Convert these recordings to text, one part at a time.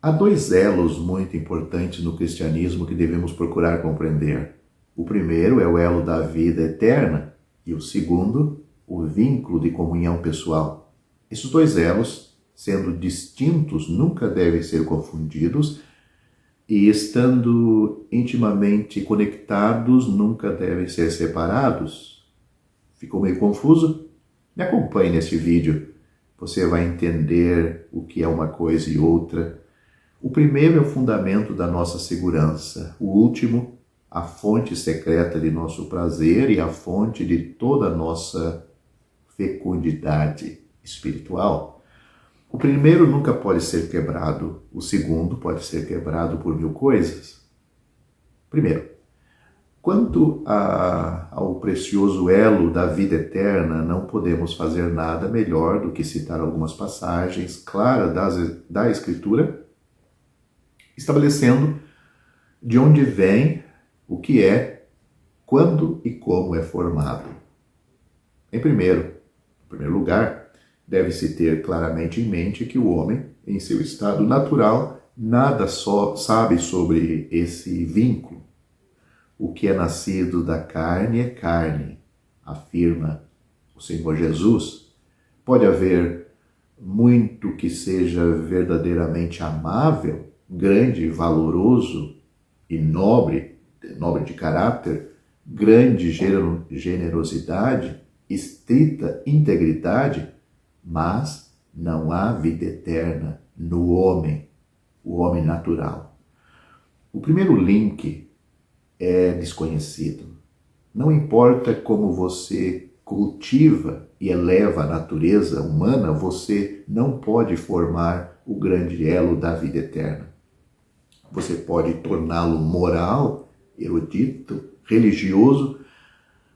Há dois elos muito importantes no cristianismo que devemos procurar compreender. O primeiro é o elo da vida eterna e o segundo, o vínculo de comunhão pessoal. Esses dois elos, sendo distintos, nunca devem ser confundidos e, estando intimamente conectados, nunca devem ser separados. Ficou meio confuso? Me acompanhe neste vídeo. Você vai entender o que é uma coisa e outra. O primeiro é o fundamento da nossa segurança. O último, a fonte secreta de nosso prazer e a fonte de toda a nossa fecundidade espiritual. O primeiro nunca pode ser quebrado. O segundo pode ser quebrado por mil coisas. Primeiro, quanto ao precioso elo da vida eterna, não podemos fazer nada melhor do que citar algumas passagens claras da Escritura, estabelecendo de onde vem, o que é, quando e como é formado. Em primeiro lugar, deve-se ter claramente em mente que o homem, em seu estado natural, nada só sabe sobre esse vínculo. O que é nascido da carne é carne, afirma o Senhor Jesus. Pode haver muito que seja verdadeiramente amável, grande, valoroso e nobre de caráter, grande generosidade, estrita integridade, mas não há vida eterna no homem, o homem natural. O primeiro link é desconhecido. Não importa como você cultiva e eleva a natureza humana, você não pode formar o grande elo da vida eterna. Você pode torná-lo moral, erudito, religioso,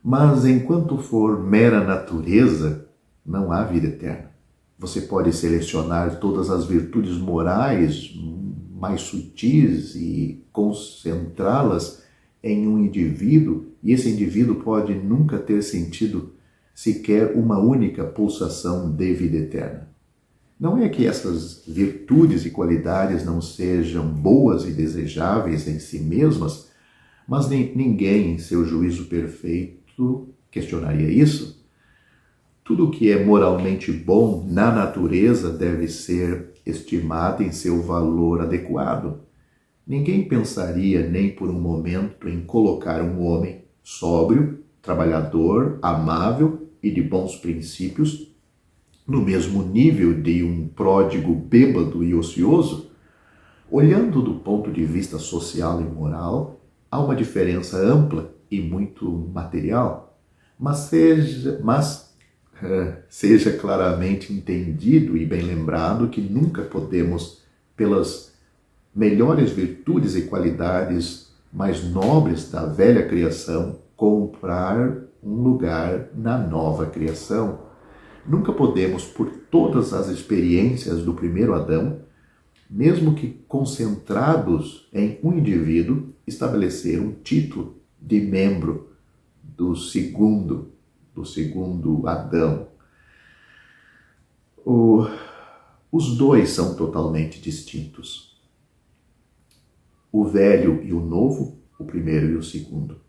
mas enquanto for mera natureza, não há vida eterna. Você pode selecionar todas as virtudes morais mais sutis e concentrá-las em um indivíduo, e esse indivíduo pode nunca ter sentido sequer uma única pulsação de vida eterna. Não é que essas virtudes e qualidades não sejam boas e desejáveis em si mesmas, mas ninguém, em seu juízo perfeito, questionaria isso. Tudo o que é moralmente bom na natureza deve ser estimado em seu valor adequado. Ninguém pensaria nem por um momento em colocar um homem sóbrio, trabalhador, amável e de bons princípios no mesmo nível de um pródigo bêbado e ocioso. Olhando do ponto de vista social e moral, há uma diferença ampla e muito material, mas seja claramente entendido e bem lembrado que nunca podemos, pelas melhores virtudes e qualidades mais nobres da velha criação, comprar um lugar na nova criação. Nunca podemos, por todas as experiências do primeiro Adão, mesmo que concentrados em um indivíduo, estabelecer um título de membro do segundo Adão. Os dois são totalmente distintos. O velho e o novo, o primeiro e o segundo.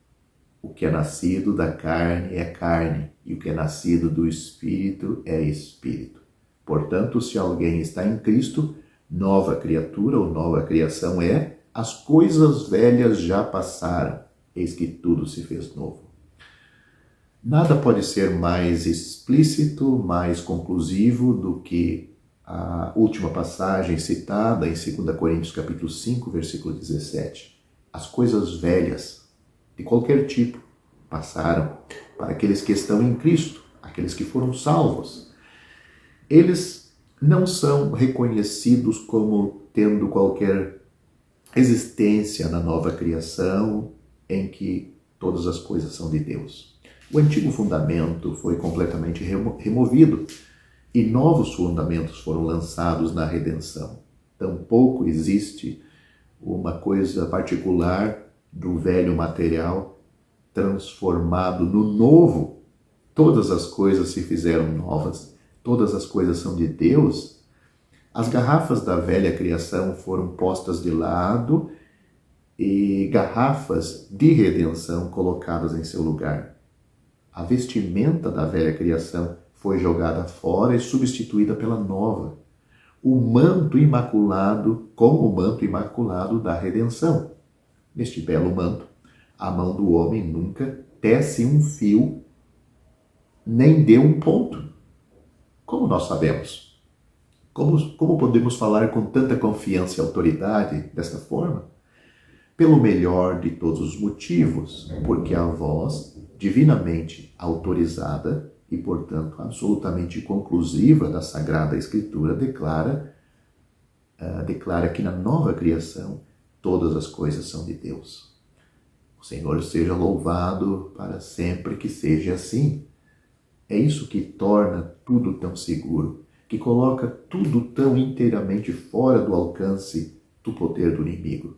O que é nascido da carne é carne, e o que é nascido do Espírito é Espírito. Portanto, se alguém está em Cristo, nova criatura ou nova criação é, as coisas velhas já passaram, eis que tudo se fez novo. Nada pode ser mais explícito, mais conclusivo do que a última passagem citada em 2 Coríntios capítulo 5, versículo 17. As coisas velhas, de qualquer tipo, passaram para aqueles que estão em Cristo, aqueles que foram salvos. Eles não são reconhecidos como tendo qualquer existência na nova criação em que todas as coisas são de Deus. O antigo fundamento foi completamente removido e novos fundamentos foram lançados na redenção. Tampouco existe uma coisa particular do velho material transformado no novo. Todas as coisas se fizeram novas, todas as coisas são de Deus. As garrafas da velha criação foram postas de lado e garrafas de redenção colocadas em seu lugar. A vestimenta da velha criação foi jogada fora e substituída pela nova. O manto imaculado com o manto imaculado da redenção. Neste belo manto, a mão do homem nunca tece um fio, nem dê um ponto. Como nós sabemos? Como podemos falar com tanta confiança e autoridade desta forma? Pelo melhor de todos os motivos, porque a voz divinamente autorizada e, portanto, absolutamente conclusiva da Sagrada Escritura declara que na nova criação todas as coisas são de Deus. O Senhor seja louvado para sempre que seja assim. É isso que torna tudo tão seguro, que coloca tudo tão inteiramente fora do alcance do poder do inimigo.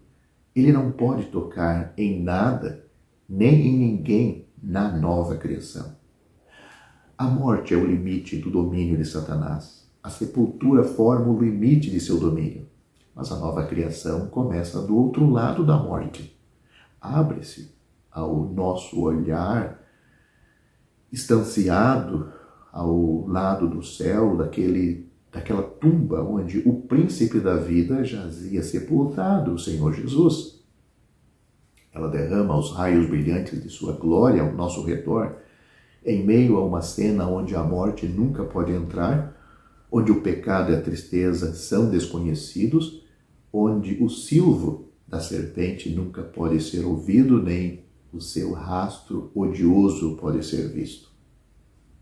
Ele não pode tocar em nada, nem em ninguém na nova criação. A morte é o limite do domínio de Satanás. A sepultura forma o limite de seu domínio. Mas a nova criação começa do outro lado da morte. Abre-se ao nosso olhar, estanciado ao lado do céu, daquela tumba onde o príncipe da vida jazia sepultado, o Senhor Jesus. Ela derrama os raios brilhantes de sua glória ao nosso redor, em meio a uma cena onde a morte nunca pode entrar, onde o pecado e a tristeza são desconhecidos, onde o silvo da serpente nunca pode ser ouvido, nem o seu rastro odioso pode ser visto.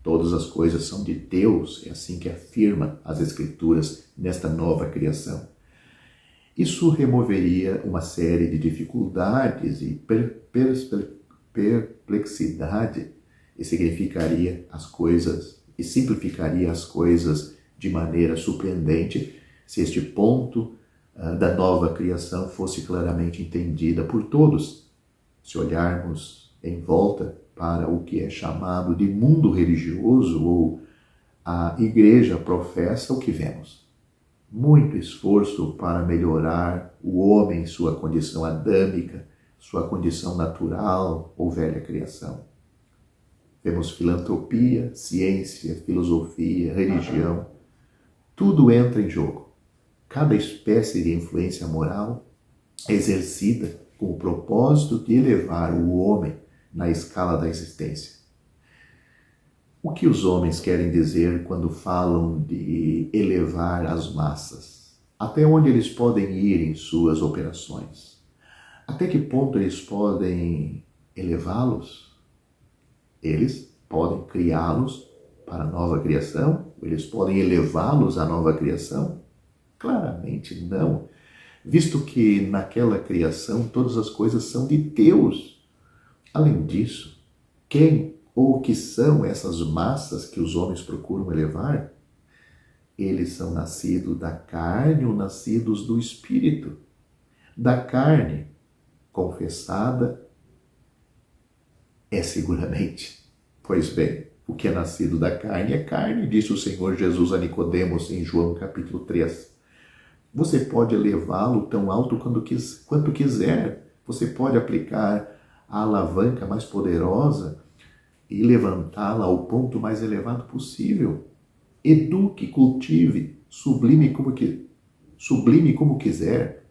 Todas as coisas são de Deus, é assim que afirma as Escrituras nesta nova criação. Isso removeria uma série de dificuldades e perplexidade e simplificaria as coisas de maneira surpreendente se este ponto da nova criação fosse claramente entendida por todos. Se olharmos em volta para o que é chamado de mundo religioso ou a igreja professa, o que vemos? Muito esforço para melhorar o homem em sua condição adâmica, sua condição natural ou velha criação. Vemos filantropia, ciência, filosofia, religião. Tudo entra em jogo. Cada espécie de influência moral é exercida com o propósito de elevar o homem na escala da existência. O que os homens querem dizer quando falam de elevar as massas? Até onde eles podem ir em suas operações? Até que ponto eles podem elevá-los? Eles podem criá-los para a nova criação? Eles podem elevá-los à nova criação? Claramente não, visto que naquela criação todas as coisas são de Deus. Além disso, quem ou o que são essas massas que os homens procuram elevar? Eles são nascidos da carne ou nascidos do Espírito. Da carne, confessada, é seguramente. Pois bem, o que é nascido da carne é carne, disse o Senhor Jesus a Nicodemos em João capítulo 3. Você pode elevá-lo tão alto quanto quiser. Você pode aplicar a alavanca mais poderosa e levantá-la ao ponto mais elevado possível. Eduque, cultive, sublime como quiser.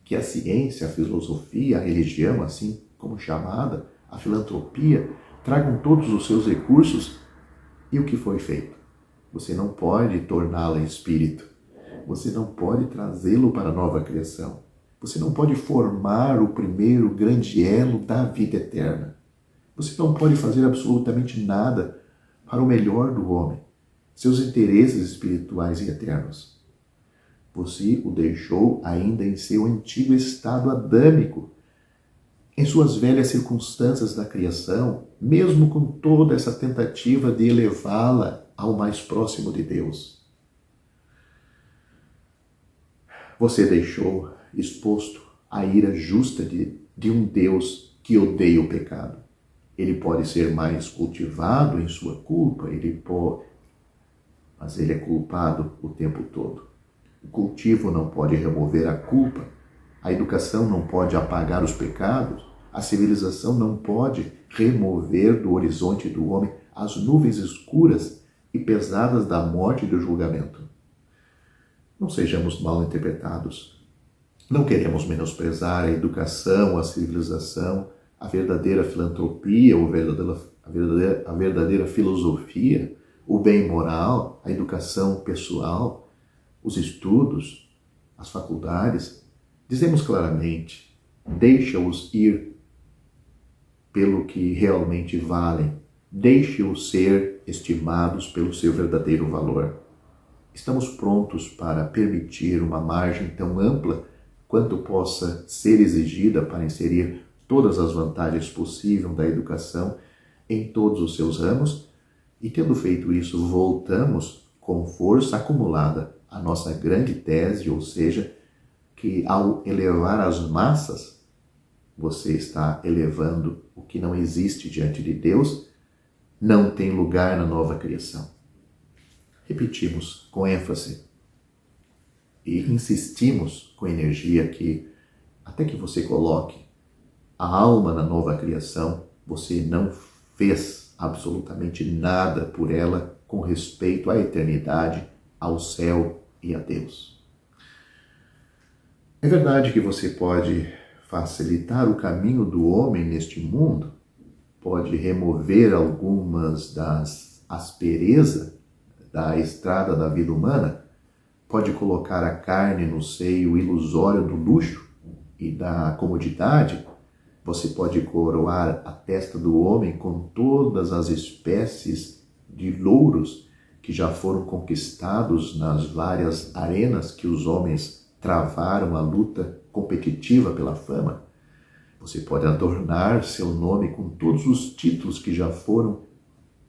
Que a ciência, a filosofia, a religião, assim como chamada, a filantropia, tragam todos os seus recursos. E o que foi feito? Você não pode torná-la em espírito. Você não pode trazê-lo para a nova criação. Você não pode formar o primeiro grande elo da vida eterna. Você não pode fazer absolutamente nada para o melhor do homem, seus interesses espirituais e eternos. Você o deixou ainda em seu antigo estado adâmico, em suas velhas circunstâncias da criação, mesmo com toda essa tentativa de elevá-la ao mais próximo de Deus. Você deixou exposto a ira justa de um Deus que odeia o pecado. Ele pode ser mais cultivado em sua culpa, mas ele é culpado o tempo todo. O cultivo não pode remover a culpa, a educação não pode apagar os pecados, a civilização não pode remover do horizonte do homem as nuvens escuras e pesadas da morte e do julgamento. Não sejamos mal interpretados. Não queremos menosprezar a educação, a civilização, a verdadeira filantropia, a verdadeira filosofia, o bem moral, a educação pessoal, os estudos, as faculdades. Dizemos claramente, deixa-os ir pelo que realmente valem, deixe-os ser estimados pelo seu verdadeiro valor. Estamos prontos para permitir uma margem tão ampla quanto possa ser exigida para inserir todas as vantagens possíveis da educação em todos os seus ramos, e tendo feito isso, voltamos com força acumulada à nossa grande tese, ou seja, que ao elevar as massas, você está elevando o que não existe diante de Deus, não tem lugar na nova criação. Repetimos com ênfase e insistimos com energia que, até que você coloque a alma na nova criação, você não fez absolutamente nada por ela com respeito à eternidade, ao céu e a Deus. É verdade que você pode facilitar o caminho do homem neste mundo, pode remover algumas das asperezas da estrada da vida humana, pode colocar a carne no seio ilusório do luxo e da comodidade, você pode coroar a testa do homem com todas as espécies de louros que já foram conquistados nas várias arenas que os homens travaram a luta competitiva pela fama. Você pode adornar seu nome com todos os títulos que já foram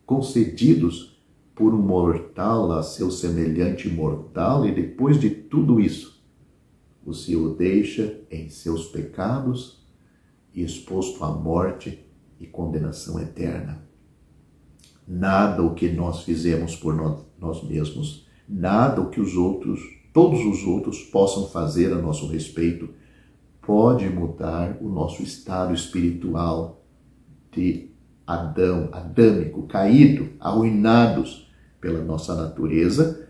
concedidos por um mortal a seu semelhante mortal, e depois de tudo isso, você o deixa em seus pecados e exposto à morte e condenação eterna. Nada o que nós fizemos por nós mesmos, nada o que todos os outros possam fazer a nosso respeito, pode mudar o nosso estado espiritual de adâmico, caído, arruinados pela nossa natureza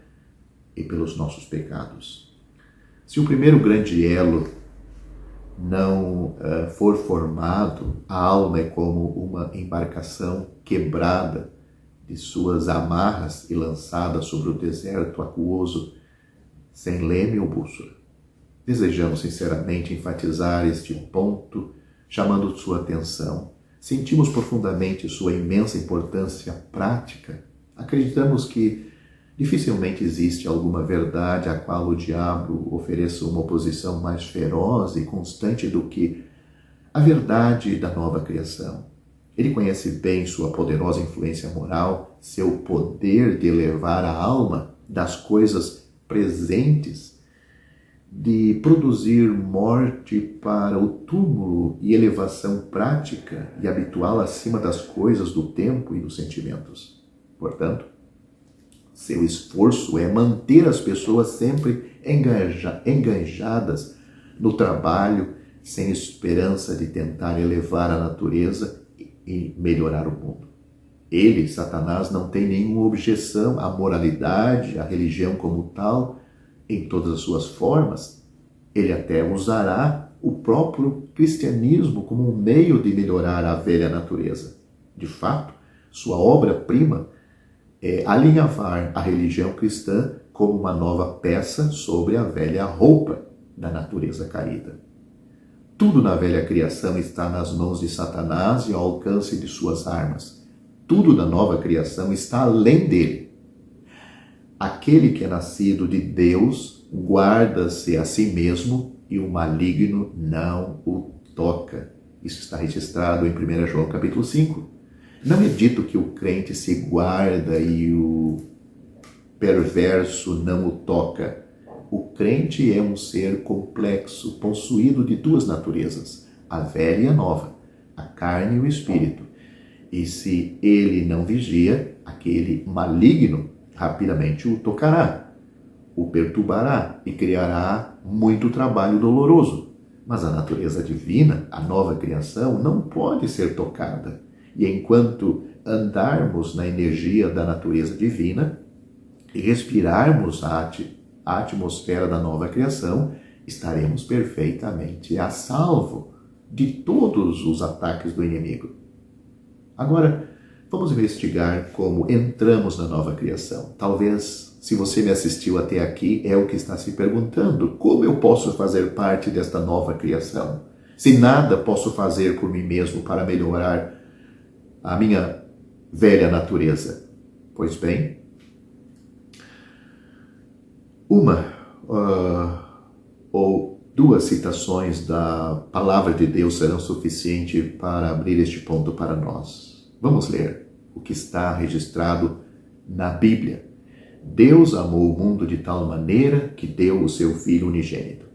e pelos nossos pecados. Se o primeiro grande elo não for formado, a alma é como uma embarcação quebrada de suas amarras e lançada sobre o deserto aquoso, sem leme ou bússola. Desejamos sinceramente enfatizar este ponto, chamando sua atenção. Sentimos profundamente sua imensa importância prática. Acreditamos que dificilmente existe alguma verdade à qual o diabo ofereça uma oposição mais feroz e constante do que a verdade da nova criação. Ele conhece bem sua poderosa influência moral, seu poder de elevar a alma das coisas presentes, de produzir morte para o túmulo e elevação prática e habitual acima das coisas do tempo e dos sentimentos. Portanto, seu esforço é manter as pessoas sempre enganjadas no trabalho, sem esperança de tentar elevar a natureza e melhorar o mundo. Ele, Satanás, não tem nenhuma objeção à moralidade, à religião como tal, em todas as suas formas. Ele até usará o próprio cristianismo como um meio de melhorar a velha natureza. De fato, sua obra-prima é alinhavar a religião cristã como uma nova peça sobre a velha roupa da natureza caída. Tudo na velha criação está nas mãos de Satanás e ao alcance de suas armas. Tudo da nova criação está além dele. Aquele que é nascido de Deus guarda-se a si mesmo e o maligno não o toca. Isso está registrado em 1 João capítulo 5. Não é dito que o crente se guarda e o perverso não o toca. O crente é um ser complexo, possuído de duas naturezas, a velha e a nova, a carne e o espírito. E se ele não vigia, aquele maligno rapidamente o tocará, o perturbará e criará muito trabalho doloroso. Mas a natureza divina, a nova criação, não pode ser tocada. E enquanto andarmos na energia da natureza divina e respirarmos a atmosfera da nova criação, estaremos perfeitamente a salvo de todos os ataques do inimigo. Agora, vamos investigar como entramos na nova criação. Talvez, se você me assistiu até aqui, é o que está se perguntando. Como eu posso fazer parte desta nova criação? Se nada posso fazer por mim mesmo para melhorar a minha velha natureza. Pois bem, uma ou duas citações da palavra de Deus serão suficientes para abrir este ponto para nós. Vamos ler o que está registrado na Bíblia. Deus amou o mundo de tal maneira que deu o seu Filho unigênito,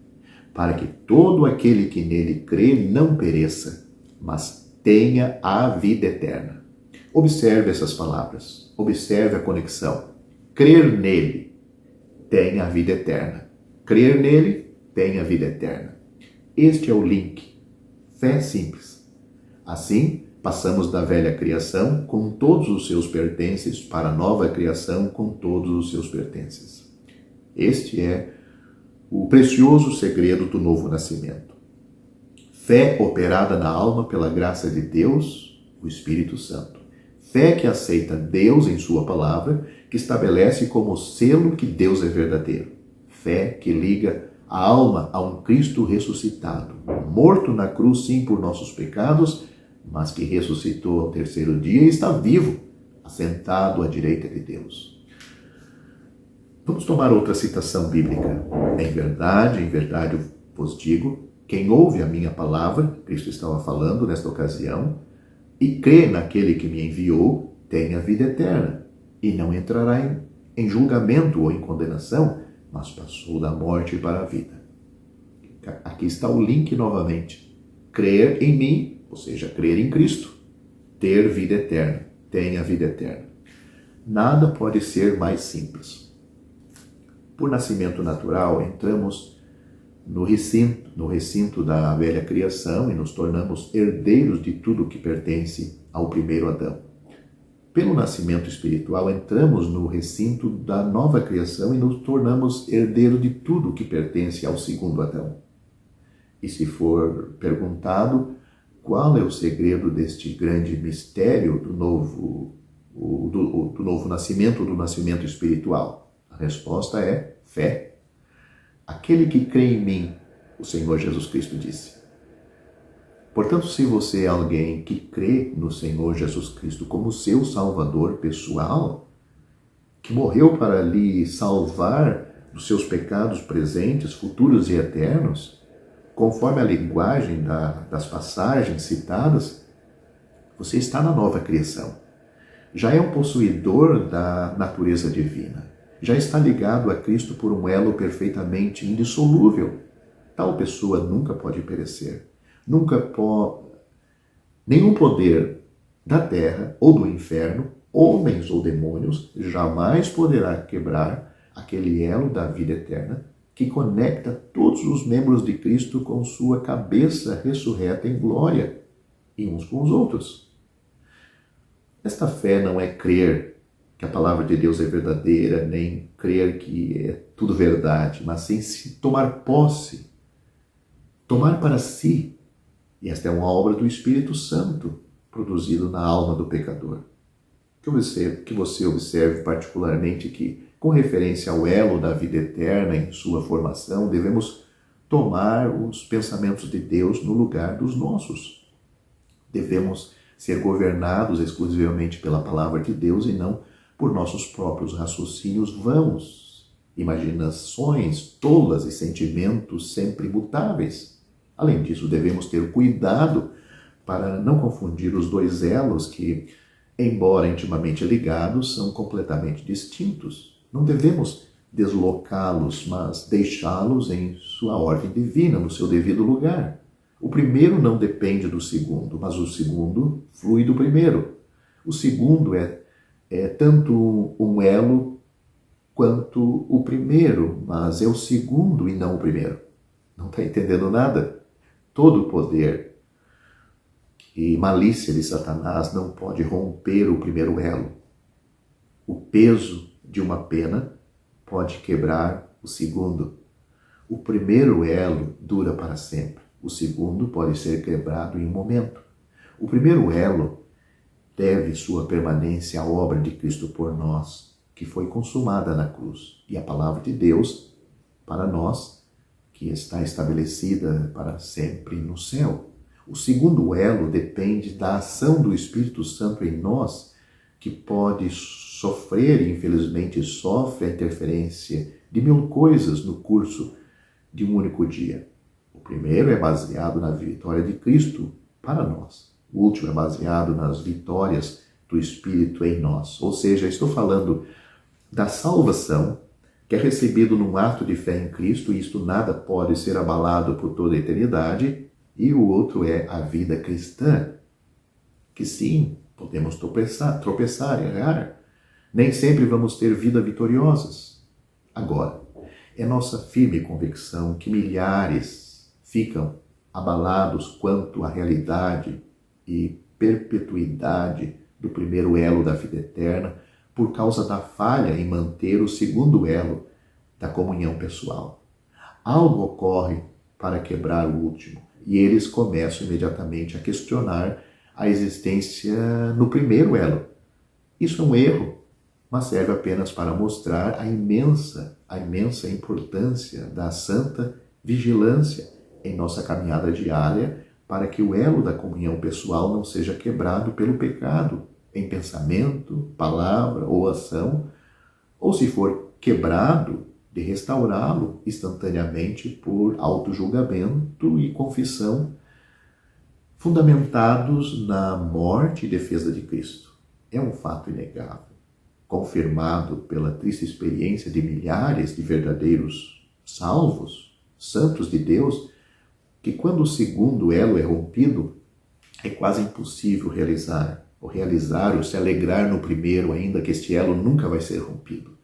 para que todo aquele que nele crê não pereça, mas tenha a vida eterna. Observe essas palavras, observe a conexão. Crer nele, tem a vida eterna. Crer nele, tem a vida eterna. Este é o link. Fé simples. Assim, passamos da velha criação com todos os seus pertences para a nova criação com todos os seus pertences. Este é o precioso segredo do novo nascimento. Fé operada na alma pela graça de Deus, o Espírito Santo. Fé que aceita Deus em sua palavra, que estabelece como selo que Deus é verdadeiro. Fé que liga a alma a um Cristo ressuscitado, morto na cruz sim por nossos pecados, mas que ressuscitou ao terceiro dia e está vivo, assentado à direita de Deus. Vamos tomar outra citação bíblica. Em verdade eu vos digo, quem ouve a minha palavra, Cristo estava falando nesta ocasião, e crê naquele que me enviou, tem a vida eterna, e não entrará em julgamento ou em condenação, mas passou da morte para a vida. Aqui está o link novamente. Crer em mim, ou seja, crer em Cristo, ter vida eterna, tem a vida eterna. Nada pode ser mais simples. Por nascimento natural, entramos no recinto da velha criação e nos tornamos herdeiros de tudo que pertence ao primeiro Adão. Pelo nascimento espiritual, entramos no recinto da nova criação e nos tornamos herdeiros de tudo que pertence ao segundo Adão. E se for perguntado qual é o segredo deste grande mistério do novo nascimento, do nascimento espiritual, a resposta é fé. Aquele que crê em mim, o Senhor Jesus Cristo disse. Portanto, se você é alguém que crê no Senhor Jesus Cristo como seu Salvador pessoal, que morreu para lhe salvar dos seus pecados presentes, futuros e eternos, conforme a linguagem das passagens citadas, você está na nova criação. Já é um possuidor da natureza divina. Já está ligado a Cristo por um elo perfeitamente indissolúvel. Tal pessoa nunca pode perecer. Nenhum poder da terra ou do inferno, homens ou demônios, jamais poderá quebrar aquele elo da vida eterna que conecta todos os membros de Cristo com sua cabeça ressurreta em glória e uns com os outros. Esta fé não é crer que a palavra de Deus é verdadeira, nem crer que é tudo verdade, mas sim se tomar posse, tomar para si. E esta é uma obra do Espírito Santo, produzido na alma do pecador. Que você observe particularmente que, com referência ao elo da vida eterna em sua formação, devemos tomar os pensamentos de Deus no lugar dos nossos. Devemos ser governados exclusivamente pela palavra de Deus e não por nossos próprios raciocínios vãos, imaginações tolas e sentimentos sempre mutáveis. Além disso, devemos ter cuidado para não confundir os dois elos que, embora intimamente ligados, são completamente distintos. Não devemos deslocá-los, mas deixá-los em sua ordem divina, no seu devido lugar. O primeiro não depende do segundo, mas o segundo flui do primeiro. O segundo é tanto um elo quanto o primeiro, mas é o segundo e não o primeiro. Não está entendendo nada? Todo o poder e malícia de Satanás não pode romper o primeiro elo. O peso de uma pena pode quebrar o segundo. O primeiro elo dura para sempre. O segundo pode ser quebrado em um momento. O primeiro elo deve sua permanência à obra de Cristo por nós, que foi consumada na cruz, e a palavra de Deus para nós, que está estabelecida para sempre no céu. O segundo elo depende da ação do Espírito Santo em nós, que pode sofrer, e infelizmente sofre, a interferência de 1000 coisas no curso de um único dia. O primeiro é baseado na vitória de Cristo para nós. O último é baseado nas vitórias do Espírito em nós. Ou seja, estou falando da salvação, que é recebido num ato de fé em Cristo, e isto nada pode ser abalado por toda a eternidade. E o outro é a vida cristã, que sim, podemos tropeçar, errar. Nem sempre vamos ter vida vitoriosas. Agora, é nossa firme convicção que milhares ficam abalados quanto à realidade e perpetuidade do primeiro elo da vida eterna por causa da falha em manter o segundo elo da comunhão pessoal. Algo ocorre para quebrar o último, e eles começam imediatamente a questionar a existência no primeiro elo. Isso é um erro, mas serve apenas para mostrar a imensa importância da santa vigilância em nossa caminhada diária, para que o elo da comunhão pessoal não seja quebrado pelo pecado, em pensamento, palavra ou ação, ou se for quebrado, de restaurá-lo instantaneamente por autojulgamento e confissão, fundamentados na morte e defesa de Cristo. É um fato inegável, confirmado pela triste experiência de milhares de verdadeiros salvos, santos de Deus, que quando o segundo elo é rompido, é quase impossível realizar ou se alegrar no primeiro, ainda que este elo nunca vai ser rompido.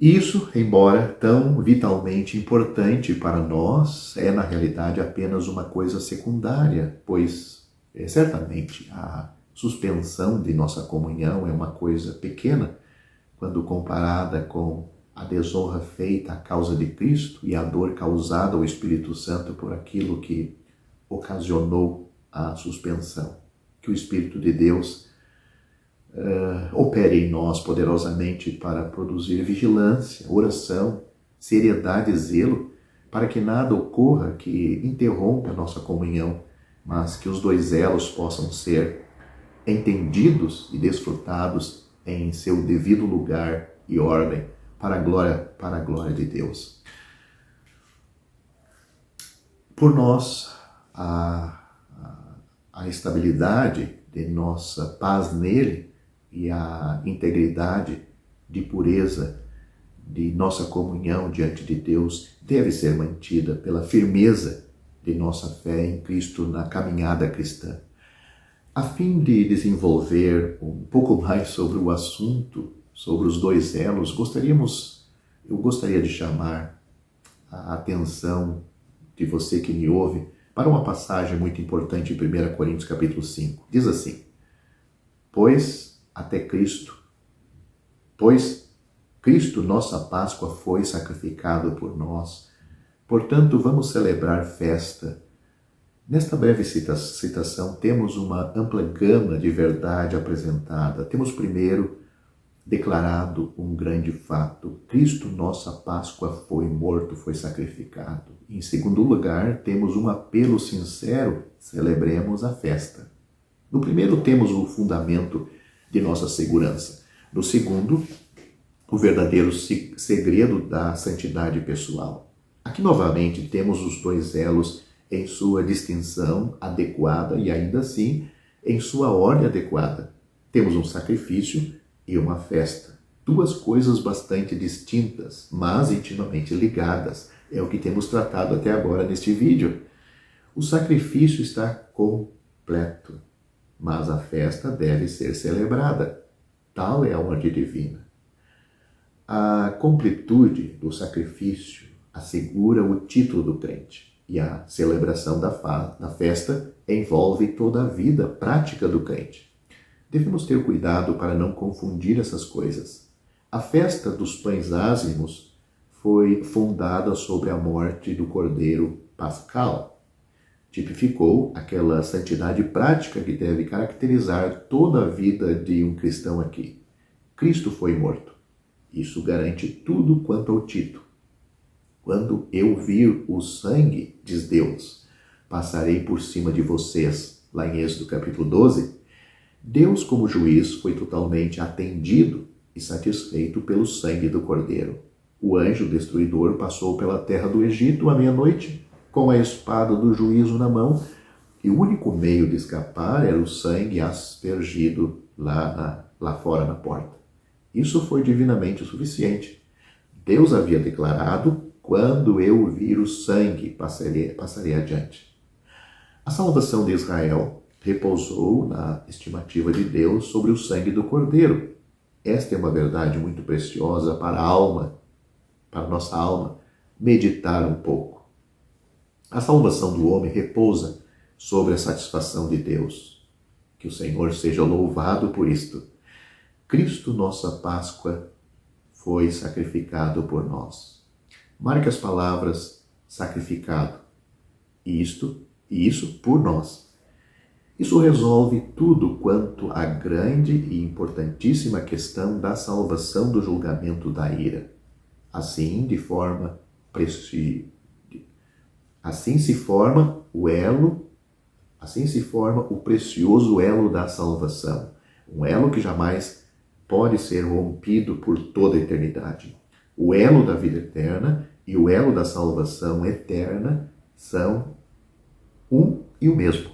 Isso, embora tão vitalmente importante para nós, é na realidade apenas uma coisa secundária, pois certamente a suspensão de nossa comunhão é uma coisa pequena quando comparada com a desonra feita à causa de Cristo e a dor causada ao Espírito Santo por aquilo que ocasionou a suspensão. Que o Espírito de Deus opere em nós poderosamente para produzir vigilância, oração, seriedade e zelo, para que nada ocorra que interrompa a nossa comunhão, mas que os dois elos possam ser entendidos e desfrutados em seu devido lugar e ordem, para a glória de Deus. Por nós, a estabilidade de nossa paz nele e a integridade de pureza de nossa comunhão diante de Deus deve ser mantida pela firmeza de nossa fé em Cristo na caminhada cristã. A fim de desenvolver um pouco mais sobre o assunto, sobre os dois elos, eu gostaria de chamar a atenção de você que me ouve para uma passagem muito importante em 1 Coríntios capítulo 5. Diz assim: Pois Cristo, nossa Páscoa, foi sacrificado por nós. Portanto, vamos celebrar festa. Nesta breve citação, temos uma ampla gama de verdade apresentada. Temos primeiro declarado um grande fato: Cristo, nossa Páscoa, foi morto, foi sacrificado. Em segundo lugar, temos um apelo sincero: celebremos a festa. No primeiro, temos o fundamento de nossa segurança. No segundo, o verdadeiro segredo da santidade pessoal. Aqui, novamente, temos os dois elos em sua distinção adequada e, ainda assim, em sua ordem adequada. Temos um sacrifício e uma festa. Duas coisas bastante distintas, mas intimamente ligadas. É o que temos tratado até agora neste vídeo. O sacrifício está completo, mas a festa deve ser celebrada. Tal é a ordem divina. A completude do sacrifício assegura o título do crente, e a celebração da festa envolve toda a vida prática do crente. Devemos ter cuidado para não confundir essas coisas. A festa dos pães ázimos foi fundada sobre a morte do Cordeiro Pascal. Tipificou aquela santidade prática que deve caracterizar toda a vida de um cristão aqui. Cristo foi morto. Isso garante tudo quanto ao título. Quando eu vir o sangue, diz Deus, passarei por cima de vocês. Lá em Êxodo capítulo 12, Deus como juiz foi totalmente atendido e satisfeito pelo sangue do Cordeiro. O anjo destruidor passou pela terra do Egito à meia-noite com a espada do juízo na mão, e o único meio de escapar era o sangue aspergido lá fora na porta. Isso foi divinamente o suficiente. Deus havia declarado: quando eu vir o sangue, passarei adiante. A salvação de Israel repousou na estimativa de Deus sobre o sangue do Cordeiro. Esta é uma verdade muito preciosa para a alma, para a nossa alma, meditar um pouco. A salvação do homem repousa sobre a satisfação de Deus. Que o Senhor seja louvado por isto. Cristo, nossa Páscoa, foi sacrificado por nós. Marque as palavras sacrificado. E isso por nós. Isso resolve tudo quanto à grande e importantíssima questão da salvação do julgamento da ira. Assim se forma o precioso elo da salvação. Um elo que jamais pode ser rompido por toda a eternidade. O elo da vida eterna e o elo da salvação eterna são um e o mesmo.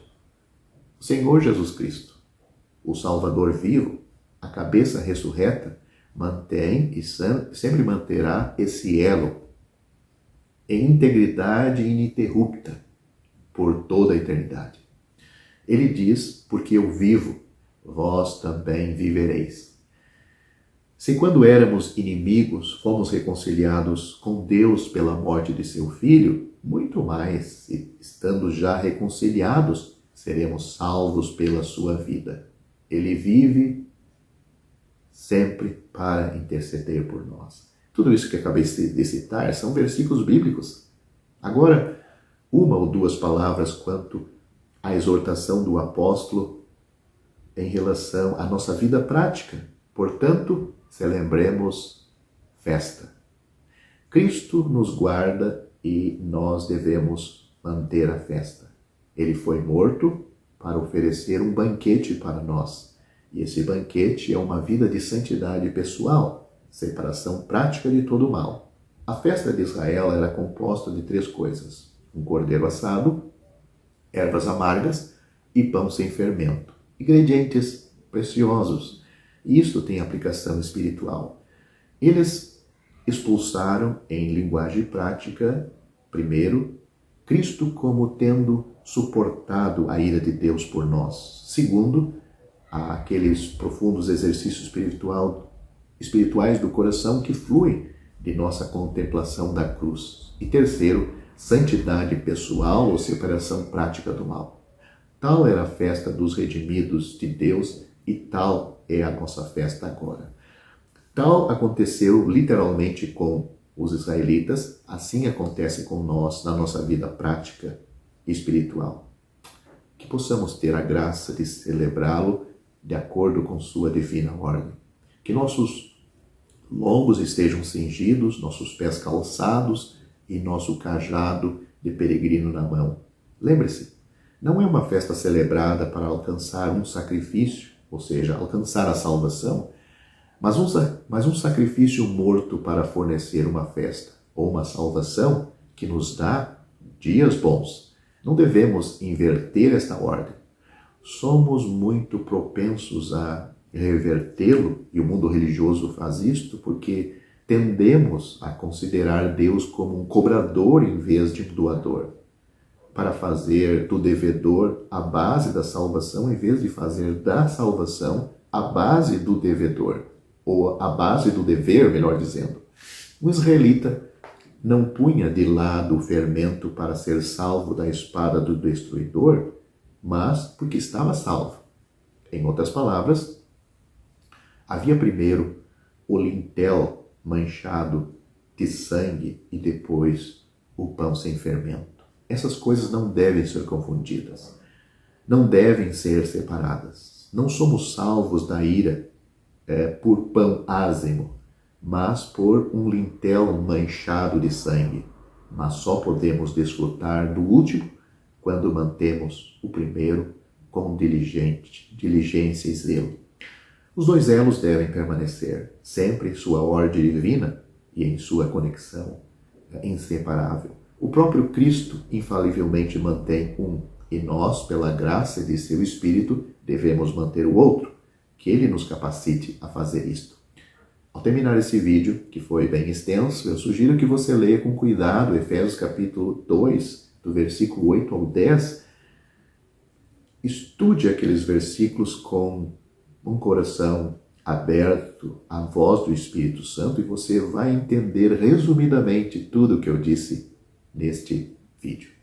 O Senhor Jesus Cristo, o Salvador vivo, a cabeça ressurreta, mantém e sempre manterá esse elo em integridade ininterrupta por toda a eternidade. Ele diz: porque eu vivo, vós também vivereis. Se quando éramos inimigos fomos reconciliados com Deus pela morte de seu Filho, muito mais, estando já reconciliados, seremos salvos pela sua vida. Ele vive sempre para interceder por nós. Tudo isso que acabei de citar são versículos bíblicos. Agora, uma ou duas palavras quanto à exortação do apóstolo em relação à nossa vida prática. Portanto, celebremos festa. Cristo nos guarda e nós devemos manter a festa. Ele foi morto para oferecer um banquete para nós. E esse banquete é uma vida de santidade pessoal, separação prática de todo o mal. A festa de Israel era composta de 3 coisas: um cordeiro assado, ervas amargas e pão sem fermento. Ingredientes preciosos. E isto tem aplicação espiritual. Eles expulsaram, em linguagem prática, primeiro, Cristo como tendo suportado a ira de Deus por nós. Segundo, aqueles profundos exercícios espirituais do coração que fluem de nossa contemplação da cruz. E terceiro, santidade pessoal ou separação prática do mal. Tal era a festa dos redimidos de Deus e tal é a nossa festa agora. Tal aconteceu literalmente com os israelitas, assim acontece com nós na nossa vida prática espiritual. Que possamos ter a graça de celebrá-lo de acordo com sua divina ordem. Que nossos lombos estejam cingidos, nossos pés calçados e nosso cajado de peregrino na mão. Lembre-se, não é uma festa celebrada para alcançar um sacrifício, ou seja, alcançar a salvação, mas um sacrifício morto para fornecer uma festa ou uma salvação que nos dá dias bons. Não devemos inverter esta ordem. Somos muito propensos a revertê-lo, e o mundo religioso faz isto porque tendemos a considerar Deus como um cobrador em vez de um doador, para fazer do devedor a base da salvação, em vez de fazer da salvação a base do devedor, ou a base do dever, melhor dizendo. O israelita não punha de lado o fermento para ser salvo da espada do destruidor, mas porque estava salvo. Em outras palavras, havia primeiro o lintel manchado de sangue e depois o pão sem fermento. Essas coisas não devem ser confundidas, não devem ser separadas. Não somos salvos da ira por pão ázimo, mas por um lintel manchado de sangue. Mas só podemos desfrutar do último quando mantemos o primeiro com diligência e zelo. Os dois elos devem permanecer sempre em sua ordem divina e em sua conexão inseparável. O próprio Cristo infalivelmente mantém um, e nós, pela graça de seu Espírito, devemos manter o outro, que ele nos capacite a fazer isto. Ao terminar esse vídeo, que foi bem extenso, eu sugiro que você leia com cuidado Efésios capítulo 2, do versículo 8 ao 10. Estude aqueles versículos com um coração aberto à voz do Espírito Santo e você vai entender resumidamente tudo o que eu disse neste vídeo.